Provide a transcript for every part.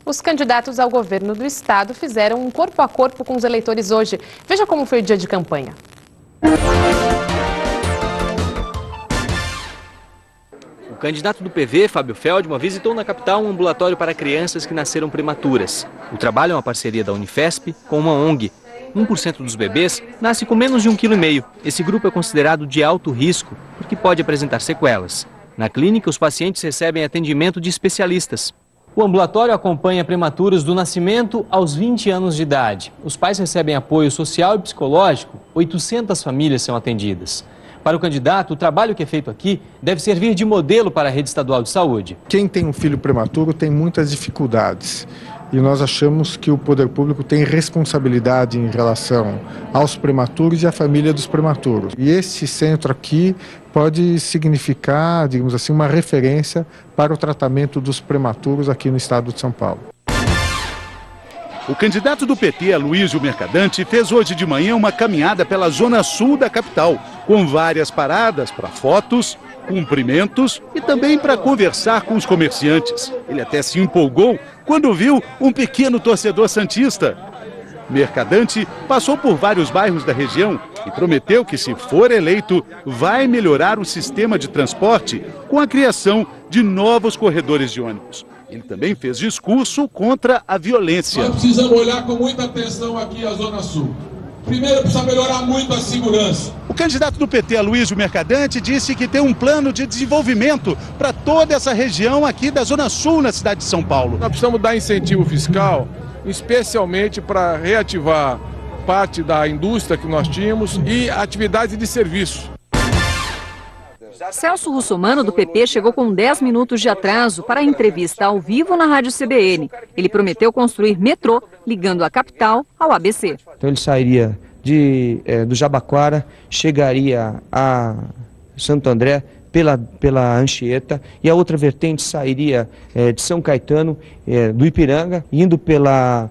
Os candidatos ao governo do estado fizeram um corpo a corpo com os eleitores hoje. Veja como foi o dia de campanha. O candidato do PV, Fábio Feldman, visitou na capital um ambulatório para crianças que nasceram prematuras. O trabalho é uma parceria da Unifesp com uma ONG. 1% dos bebês nasce com menos de 1,5 kg. Esse grupo é considerado de alto risco, porque pode apresentar sequelas. Na clínica, os pacientes recebem atendimento de especialistas. O ambulatório acompanha prematuros do nascimento aos 20 anos de idade. Os pais recebem apoio social e psicológico. 800 famílias são atendidas. Para o candidato, o trabalho que é feito aqui deve servir de modelo para a rede estadual de saúde. Quem tem um filho prematuro tem muitas dificuldades. E nós achamos que o poder público tem responsabilidade em relação aos prematuros e à família dos prematuros. E esse centro aqui pode significar, digamos assim, uma referência para o tratamento dos prematuros aqui no estado de São Paulo. O candidato do PT, Aloysio Mercadante, fez hoje de manhã uma caminhada pela zona sul da capital, com várias paradas para fotos, cumprimentos e também para conversar com os comerciantes. Ele até se empolgou quando viu um pequeno torcedor santista. Mercadante passou por vários bairros da região e prometeu que, se for eleito, vai melhorar o sistema de transporte com a criação de novos corredores de ônibus. Ele também fez discurso contra a violência. Nós precisamos olhar com muita atenção aqui a Zona Sul. Primeiro, precisa melhorar muito a segurança. O candidato do PT, Aloysio Mercadante, disse que tem um plano de desenvolvimento para toda essa região aqui da Zona Sul, na cidade de São Paulo. Nós precisamos dar incentivo fiscal, especialmente para reativar parte da indústria que nós tínhamos e atividades de serviço. Celso Russomano, do PP, chegou com 10 minutos de atraso para a entrevista ao vivo na Rádio CBN. Ele prometeu construir metrô ligando a capital ao ABC. Então ele sairia do Jabaquara, chegaria a Santo André pela Anchieta, e a outra vertente sairia de São Caetano, do Ipiranga, indo pela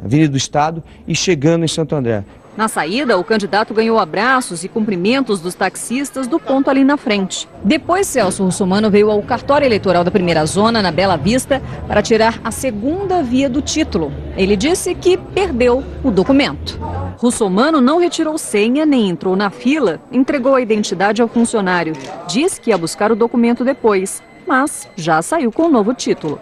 Avenida do Estado e chegando em Santo André. Na saída, o candidato ganhou abraços e cumprimentos dos taxistas do ponto ali na frente. Depois, Celso Russomano veio ao cartório eleitoral da primeira zona, na Bela Vista, para tirar a segunda via do título. Ele disse que perdeu o documento. Russomano não retirou senha nem entrou na fila, entregou a identidade ao funcionário. Disse que ia buscar o documento depois, mas já saiu com o novo título.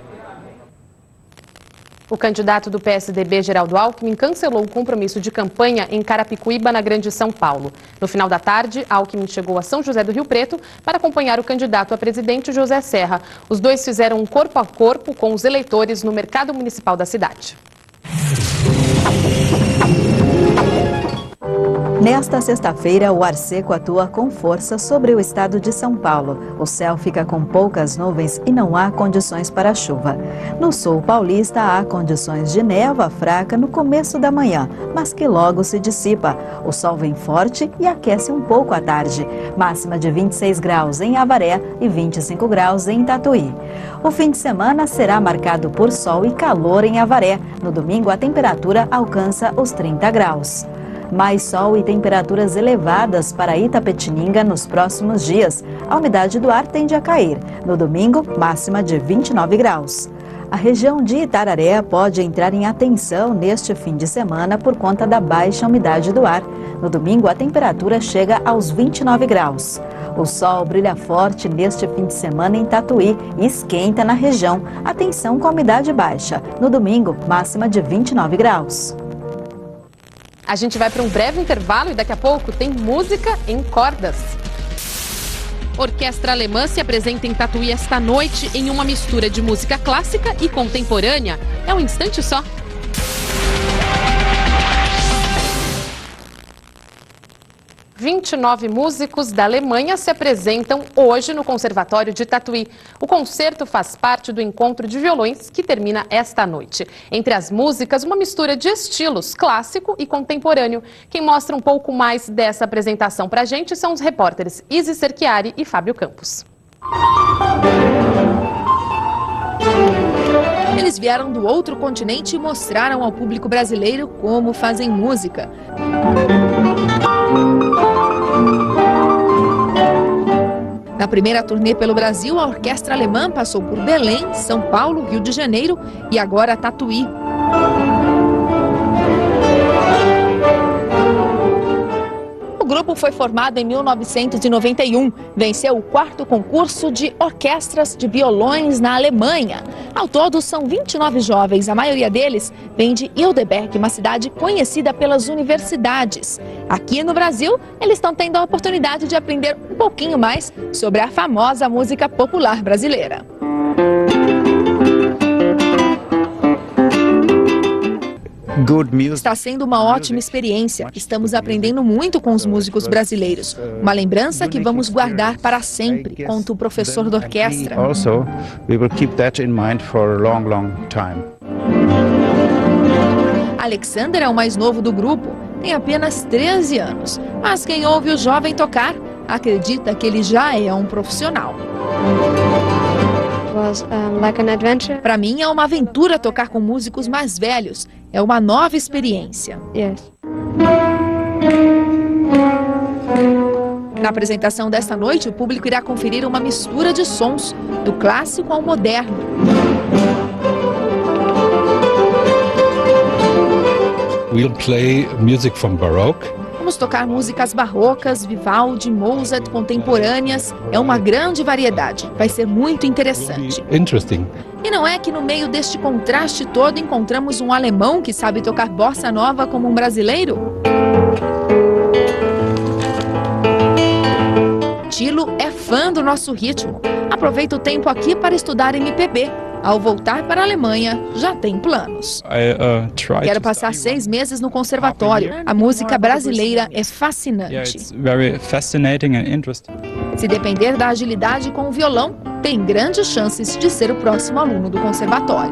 O candidato do PSDB, Geraldo Alckmin, cancelou o compromisso de campanha em Carapicuíba, na Grande São Paulo. No final da tarde, Alckmin chegou a São José do Rio Preto para acompanhar o candidato a presidente, José Serra. Os dois fizeram um corpo a corpo com os eleitores no mercado municipal da cidade. Nesta sexta-feira, o ar seco atua com força sobre o estado de São Paulo. O céu fica com poucas nuvens e não há condições para chuva. No sul paulista, há condições de névoa fraca no começo da manhã, mas que logo se dissipa. O sol vem forte e aquece um pouco à tarde. Máxima de 26 graus em Avaré e 25 graus em Tatuí. O fim de semana será marcado por sol e calor em Avaré. No domingo, a temperatura alcança os 30 graus. Mais sol e temperaturas elevadas para Itapetininga nos próximos dias. A umidade do ar tende a cair. No domingo, máxima de 29 graus. A região de Itararé pode entrar em atenção neste fim de semana por conta da baixa umidade do ar. No domingo, a temperatura chega aos 29 graus. O sol brilha forte neste fim de semana em Tatuí e esquenta na região. Atenção com a umidade baixa. No domingo, máxima de 29 graus. A gente vai para um breve intervalo e daqui a pouco tem música em cordas. Orquestra alemã se apresenta em Tatuí esta noite em uma mistura de música clássica e contemporânea. É um instante só. 29 músicos da Alemanha se apresentam hoje no Conservatório de Tatuí. O concerto faz parte do encontro de violões que termina esta noite. Entre as músicas, uma mistura de estilos clássico e contemporâneo. Quem mostra um pouco mais dessa apresentação pra gente são os repórteres Isis Cerchiari e Fábio Campos. Eles vieram do outro continente e mostraram ao público brasileiro como fazem música. Na primeira turnê pelo Brasil, a orquestra alemã passou por Belém, São Paulo, Rio de Janeiro e agora Tatuí. O grupo foi formado em 1991, venceu o 4º concurso de orquestras de violões na Alemanha. Ao todo, são 29 jovens, a maioria deles vem de Hildeberg, uma cidade conhecida pelas universidades. Aqui no Brasil, eles estão tendo a oportunidade de aprender um pouquinho mais sobre a famosa música popular brasileira. Está sendo uma ótima experiência. Estamos aprendendo muito com os músicos brasileiros. Uma lembrança que vamos guardar para sempre, conta o professor da orquestra. Alexander é o mais novo do grupo, tem apenas 13 anos. Mas quem ouve o jovem tocar acredita que ele já é um profissional. Para mim é uma aventura tocar com músicos mais velhos. É uma nova experiência. Na apresentação desta noite, o público irá conferir uma mistura de sons, do clássico ao moderno. We'll play music from Baroque. Vamos tocar músicas barrocas, Vivaldi, Mozart, contemporâneas. É uma grande variedade. Vai ser muito interessante. E não é que no meio deste contraste todo encontramos um alemão que sabe tocar bossa nova como um brasileiro? Tilo é fã do nosso ritmo. Aproveita o tempo aqui para estudar MPB. Ao voltar para a Alemanha, já tem planos. Quero passar 6 meses no conservatório. A música brasileira é fascinante. Se depender da agilidade com o violão, tem grandes chances de ser o próximo aluno do conservatório.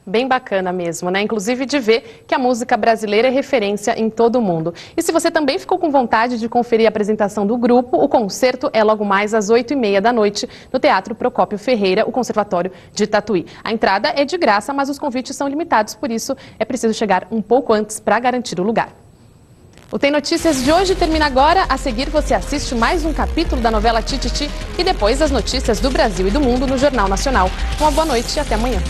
Bem bacana mesmo, né? Inclusive de ver que a música brasileira é referência em todo o mundo. E se você também ficou com vontade de conferir a apresentação do grupo, o concerto é logo mais às 8h30 da noite no Teatro Procópio Ferreira, o Conservatório de Tatuí. A entrada é de graça, mas os convites são limitados, por isso é preciso chegar um pouco antes para garantir o lugar. O Tem Notícias de hoje termina agora. A seguir você assiste mais um capítulo da novela Tititi e depois as notícias do Brasil e do mundo no Jornal Nacional. Uma boa noite e até amanhã.